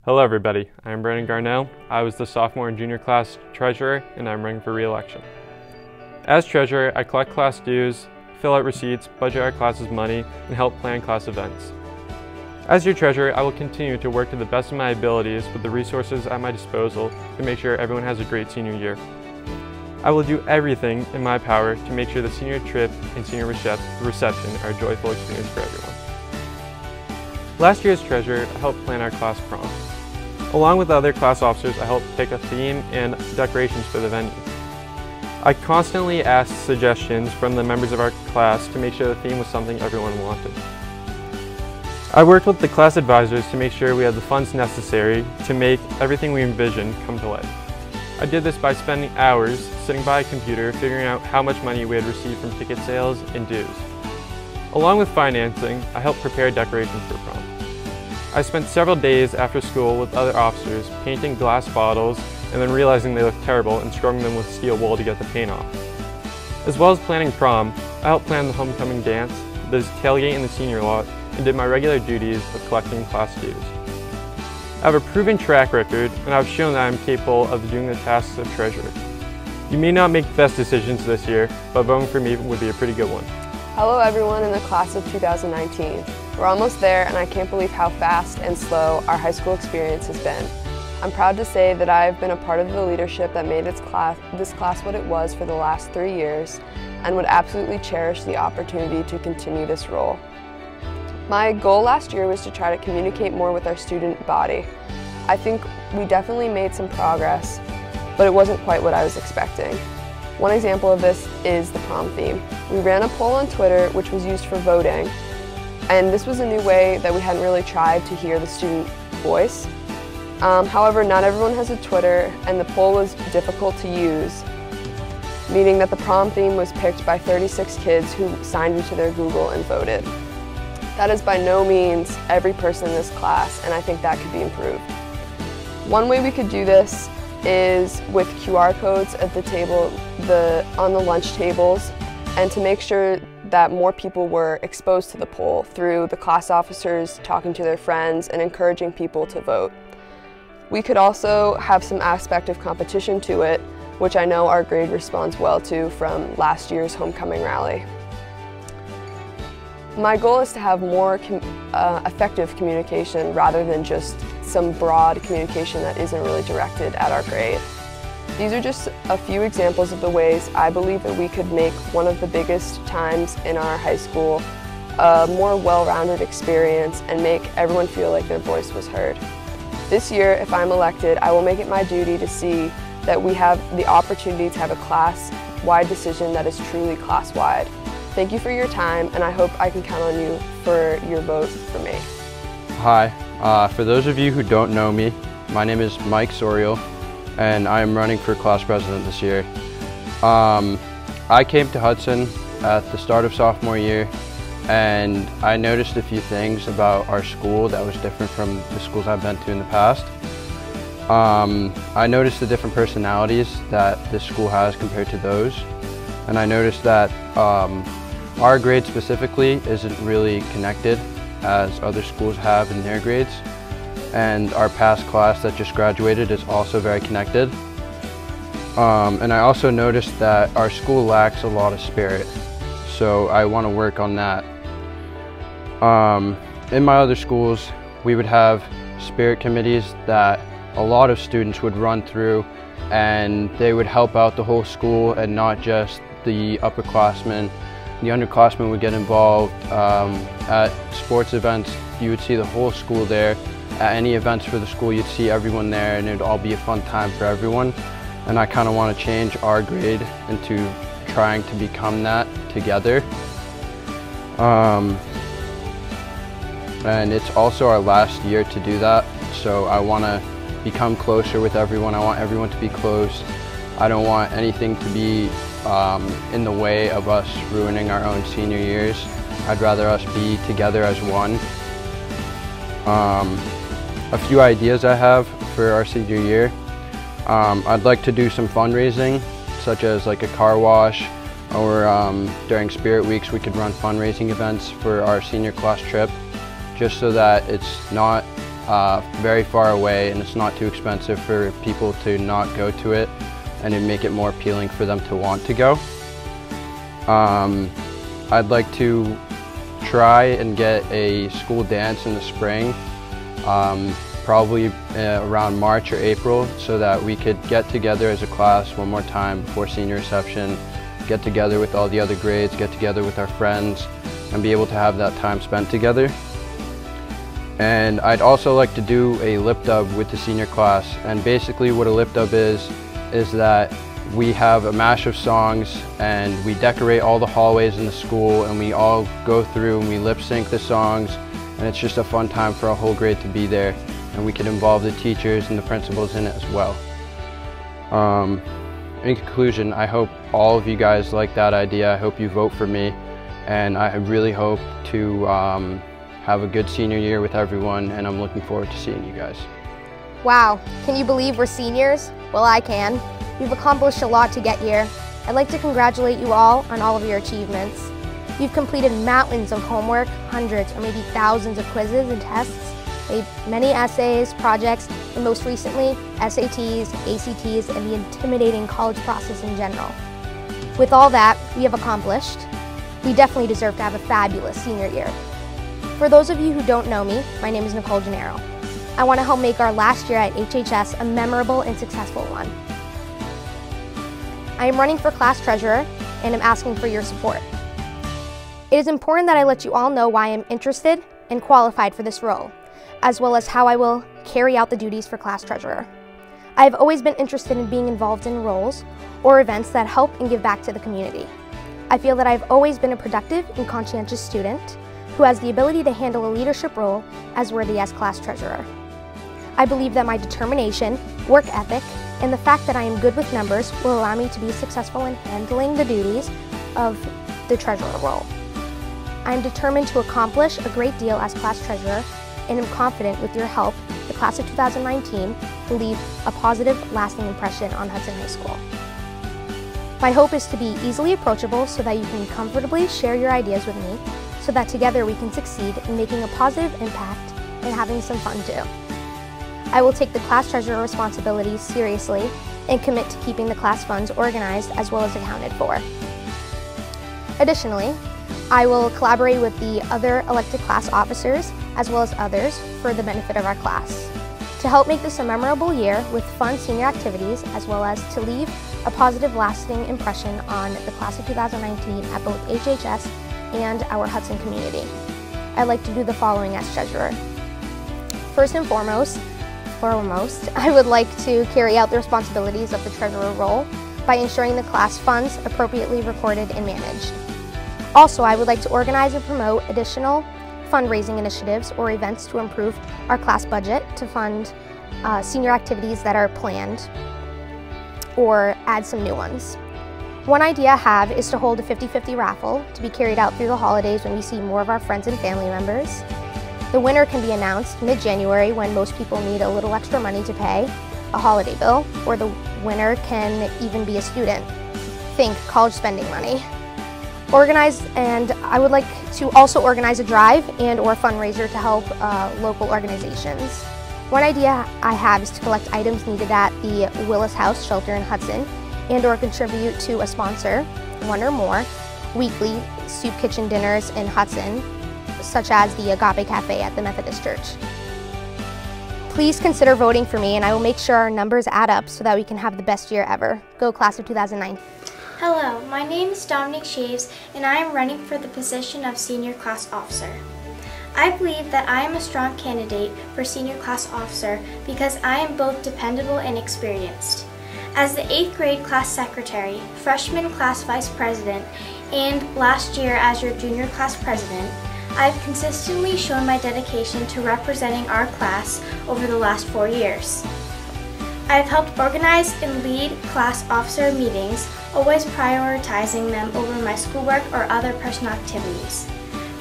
Hello everybody, I'm Brandon Garnell. I was the sophomore and junior class treasurer and I'm running for re-election. As treasurer, I collect class dues, fill out receipts, budget our class's money, and help plan class events. As your treasurer, I will continue to work to the best of my abilities with the resources at my disposal to make sure everyone has a great senior year. I will do everything in my power to make sure the senior trip and senior reception are a joyful experience for everyone. Last year as treasurer, I helped plan our class prom. Along with other class officers, I helped pick a theme and decorations for the venue. I constantly asked suggestions from the members of our class to make sure the theme was something everyone wanted. I worked with the class advisors to make sure we had the funds necessary to make everything we envisioned come to life. I did this by spending hours sitting by a computer figuring out how much money we had received from ticket sales and dues. Along with financing, I helped prepare decorations for prom. I spent several days after school with other officers painting glass bottles and then realizing they looked terrible and scrubbing them with steel wool to get the paint off. As well as planning prom, I helped plan the homecoming dance, the tailgate in the senior lot, and did my regular duties of collecting class dues. I have a proven track record and I've shown that I am capable of doing the tasks of treasurer. You may not make the best decisions this year, but voting for me would be a pretty good one. Hello everyone in the class of 2019. We're almost there and I can't believe how fast and slow our high school experience has been. I'm proud to say that I've been a part of the leadership that made this class what it was for the last 3 years and would absolutely cherish the opportunity to continue this role. My goal last year was to try to communicate more with our student body. I think we definitely made some progress, but it wasn't quite what I was expecting. One example of this is the prom theme. We ran a poll on Twitter which was used for voting, and this was a new way that we hadn't really tried to hear the student voice. However, not everyone has a Twitter and the poll was difficult to use, meaning that the prom theme was picked by 36 kids who signed into their Google and voted. That is by no means every person in this class, and I think that could be improved. One way we could do this is with QR codes at the table, on the lunch tables, and to make sure that more people were exposed to the poll through the class officers talking to their friends and encouraging people to vote. We could also have some aspect of competition to it, which I know our grade responds well to from last year's homecoming rally. My goal is to have more effective communication rather than just some broad communication that isn't really directed at our grade. These are just a few examples of the ways I believe that we could make one of the biggest times in our high school a more well-rounded experience and make everyone feel like their voice was heard. This year, if I'm elected, I will make it my duty to see that we have the opportunity to have a class-wide decision that is truly class-wide. Thank you for your time, and I hope I can count on you for your vote for me. Hi, for those of you who don't know me, my name is Mike Sorial, and I am running for class president this year. I came to Hudson at the start of sophomore year, and I noticed a few things about our school that was different from the schools I've been to in the past. I noticed the different personalities that this school has compared to those, and I noticed that our grade specifically isn't really connected as other schools have in their grades, and our past class that just graduated is also very connected. And I also noticed that our school lacks a lot of spirit, so I want to work on that. In my other schools, we would have spirit committees that a lot of students would run through, and they would help out the whole school and not just the upperclassmen. The underclassmen would get involved. At sports events, you would see the whole school there. At any events for the school, you'd see everyone there, and it'd all be a fun time for everyone. And I kind of want to change our grade into trying to become that together. And it's also our last year to do that, so I want to become closer with everyone. I want everyone to be close. I don't want anything to be in the way of us ruining our own senior years. I'd rather us be together as one. A few ideas I have for our senior year. I'd like to do some fundraising, such as like a car wash, or during Spirit Weeks we could run fundraising events for our senior class trip, just so that it's not very far away, and it's not too expensive for people to not go to it, and it'd make it more appealing for them to want to go. I'd like to try and get a school dance in the spring, probably around March or April, so that we could get together as a class one more time before senior reception, get together with all the other grades, get together with our friends, and be able to have that time spent together. And I'd also like to do a lip dub with the senior class, and basically what a lip dub is that we have a mash of songs and we decorate all the hallways in the school, and we all go through and we lip sync the songs, and it's just a fun time for a whole grade to be there, and we can involve the teachers and the principals in it as well. In conclusion, I hope all of you guys like that idea. I hope you vote for me, and I really hope to have a good senior year with everyone, and I'm looking forward to seeing you guys. Wow, can you believe we're seniors? Well, I can. You've accomplished a lot to get here. I'd like to congratulate you all on all of your achievements. You've completed mountains of homework, hundreds or maybe thousands of quizzes and tests, made many essays, projects, and most recently, SATs, ACTs, and the intimidating college process in general. With all that we have accomplished, we definitely deserve to have a fabulous senior year. For those of you who don't know me, my name is Nicole Gennaro. I want to help make our last year at HHS a memorable and successful one. I am running for class treasurer and am asking for your support. It is important that I let you all know why I am interested and qualified for this role, as well as how I will carry out the duties for class treasurer. I have always been interested in being involved in roles or events that help and give back to the community. I feel that I've always been a productive and conscientious student who has the ability to handle a leadership role as worthy as class treasurer. I believe that my determination, work ethic, and the fact that I am good with numbers will allow me to be successful in handling the duties of the treasurer role. I am determined to accomplish a great deal as class treasurer, and am confident with your help, the class of 2019 will leave a positive, lasting impression on Hudson High School. My hope is to be easily approachable so that you can comfortably share your ideas with me, so that together we can succeed in making a positive impact and having some fun too. I will take the class treasurer responsibilities seriously and commit to keeping the class funds organized as well as accounted for. Additionally, I will collaborate with the other elected class officers as well as others for the benefit of our class, to help make this a memorable year with fun senior activities, as well as to leave a positive, lasting impression on the class of 2019 at both HHS and our Hudson community. I'd like to do the following as treasurer. First and foremost, I would like to carry out the responsibilities of the treasurer role by ensuring the class funds appropriately recorded and managed. Also, I would like to organize and promote additional fundraising initiatives or events to improve our class budget to fund senior activities that are planned or add some new ones. One idea I have is to hold a 50-50 raffle to be carried out through the holidays when we see more of our friends and family members. The winner can be announced mid-January when most people need a little extra money to pay a holiday bill, or the winner can even be a student. Think college spending money. I would like to also organize a drive and or fundraiser to help local organizations. One idea I have is to collect items needed at the Willis House shelter in Hudson and or contribute to a sponsor, one or more, weekly soup kitchen dinners in Hudson, such as the Agape Cafe at the Methodist Church. Please consider voting for me, and I will make sure our numbers add up so that we can have the best year ever. Go class of 2009. Hello, my name is Dominic Shaves, and I am running for the position of Senior Class Officer. I believe that I am a strong candidate for Senior Class Officer because I am both dependable and experienced. As the 8th grade class secretary, freshman class vice president, and last year as your junior class president, I have consistently shown my dedication to representing our class over the last 4 years. I have helped organize and lead class officer meetings, always prioritizing them over my schoolwork or other personal activities.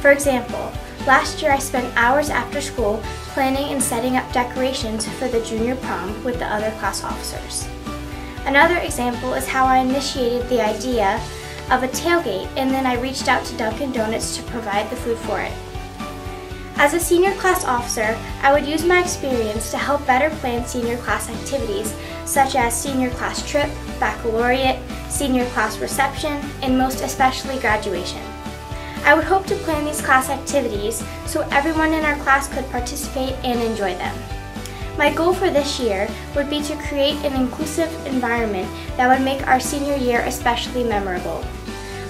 For example, last year I spent hours after school planning and setting up decorations for the junior prom with the other class officers. Another example is how I initiated the idea of a tailgate, and then I reached out to Dunkin' Donuts to provide the food for it. As a senior class officer, I would use my experience to help better plan senior class activities such as senior class trip, baccalaureate, senior class reception, and most especially graduation. I would hope to plan these class activities so everyone in our class could participate and enjoy them. My goal for this year would be to create an inclusive environment that would make our senior year especially memorable.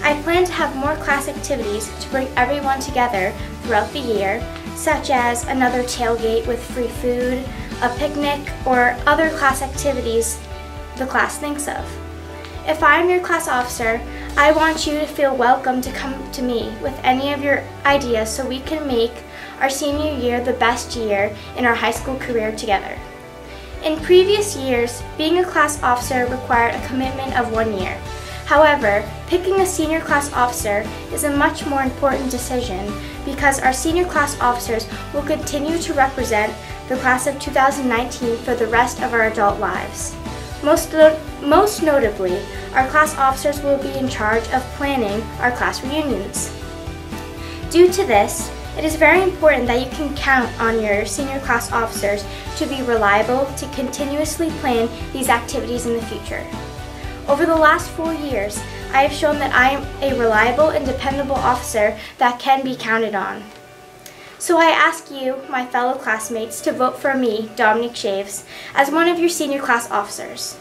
I plan to have more class activities to bring everyone together throughout the year, such as another tailgate with free food, a picnic, or other class activities the class thinks of. If I am your class officer, I want you to feel welcome to come to me with any of your ideas so we can make our senior year the best year in our high school career together. In previous years, being a class officer required a commitment of 1 year. However, picking a senior class officer is a much more important decision because our senior class officers will continue to represent the class of 2019 for the rest of our adult lives. Most notably, our class officers will be in charge of planning our class reunions. Due to this, it is very important that you can count on your senior class officers to be reliable to continuously plan these activities in the future. Over the last 4 years, I have shown that I am a reliable and dependable officer that can be counted on. So I ask you, my fellow classmates, to vote for me, Dominic Shaves, as one of your senior class officers.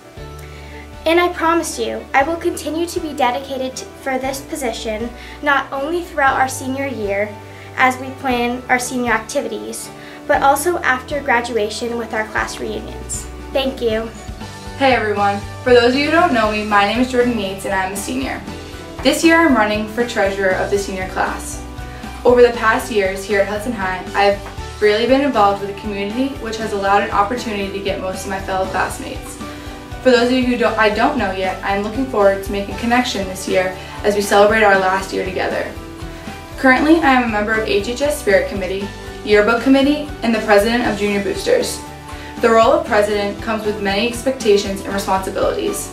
And I promise you, I will continue to be dedicated for this position, not only throughout our senior year, as we plan our senior activities, but also after graduation with our class reunions. Thank you. Hey everyone, for those of you who don't know me, my name is Jordan Yates and I'm a senior. This year I'm running for treasurer of the senior class. Over the past years here at Hudson High, I've really been involved with the community, which has allowed an opportunity to get most of my fellow classmates. For those of you who I don't know yet, I'm looking forward to making a connection this year as we celebrate our last year together. Currently, I am a member of HHS Spirit Committee, Yearbook Committee, and the President of Junior Boosters. The role of President comes with many expectations and responsibilities.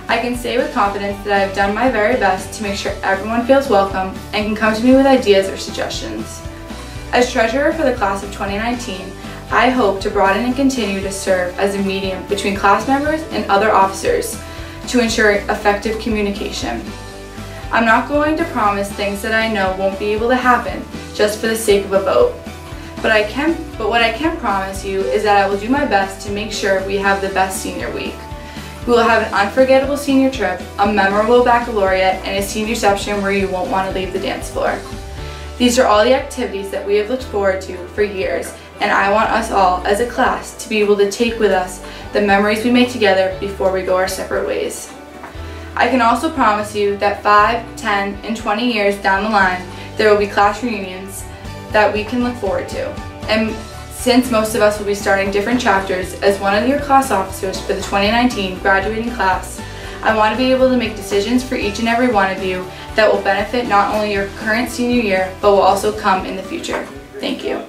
I can say with confidence that I have done my very best to make sure everyone feels welcome and can come to me with ideas or suggestions. As Treasurer for the class of 2019, I hope to broaden and continue to serve as a medium between class members and other officers to ensure effective communication. I'm not going to promise things that I know won't be able to happen just for the sake of a vote. But what I can promise you is that I will do my best to make sure we have the best senior week. We will have an unforgettable senior trip, a memorable baccalaureate, and a senior reception where you won't want to leave the dance floor. These are all the activities that we have looked forward to for years, and I want us all as a class to be able to take with us the memories we make together before we go our separate ways. I can also promise you that 5, 10, and 20 years down the line, there will be class reunions that we can look forward to. And since most of us will be starting different chapters, as one of your class officers for the 2019 graduating class, I want to be able to make decisions for each and every one of you that will benefit not only your current senior year, but will also come in the future. Thank you.